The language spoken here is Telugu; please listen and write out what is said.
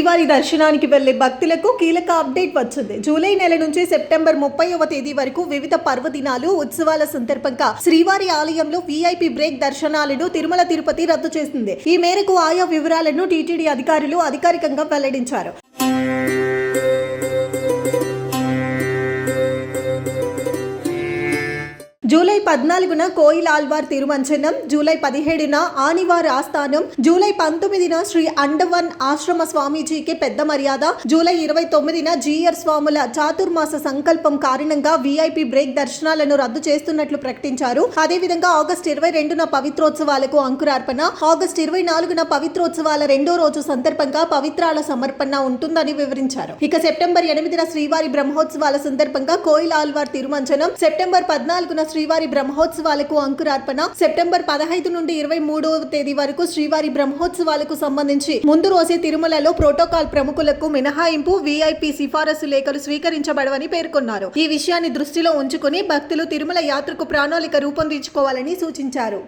శ్రీవారి దర్శనానికి వెళ్లే భక్తులకు కీలక అప్డేట్ వచ్చింది. జూలై నెల నుంచి సెప్టెంబర్ 30వ తేదీ వరకు వివిధ పర్వదినాలు, ఉత్సవాల సందర్భంగా శ్రీవారి ఆలయంలో వీఐపీ బ్రేక్ దర్శనాలను తిరుమల తిరుపతి రద్దు చేసింది. ఈ మేరకు ఆయా వివరాలను టీటీడీ అధికారులు అధికారికంగా వెల్లడించారు. జూలై 14న కోయిల్ ఆల్వార్ తిరుమంచనం, జూలై 17న ఆనివార్ ఆస్థానం, జూలై 19న శ్రీ అండవన్ ఆశ్రమ స్వామీజీకి పెద్ద మర్యాద, జూలై 29న జీఆర్ స్వాముల చాతుర్మాస సంకల్పం కారణంగా వీఐపీ బ్రేక్ దర్శనాలను రద్దు చేస్తున్నట్లు ప్రకటించారు. అదేవిధంగా ఆగస్టు 22న పవిత్రోత్సవాలకు అంకురార్పణ, ఆగస్టు 24న పవిత్రోత్సవాల రెండో రోజు సందర్భంగా పవిత్రాల సమర్పణ ఉంటుందని వివరించారు. ఇక సెప్టెంబర్ 8న శ్రీవారి బ్రహ్మోత్సవాల సందర్భంగా కోయిల్ ఆల్వార్ తిరుమంచనం, సెప్టెంబర్ 14న శ్రీవారి బ్రహ్మోత్సవాలకు అంకురార్పణ, సెప్టెంబర్ 15 నుండి 23వ తేదీ వరకు శ్రీవారి బ్రహ్మోత్సవాలకు సంబంధించి ముందు రోజే తిరుమలలో ప్రోటోకాల్ ప్రముఖులకు మినహాయింపు, వీఐపీ సిఫారసు లేఖలు స్వీకరించబడవని పేర్కొన్నారు. ఈ విషయాన్ని దృష్టిలో ఉంచుకుని భక్తులు తిరుమల యాత్రకు ప్రణాళిక రూపొందించుకోవాలని సూచించారు.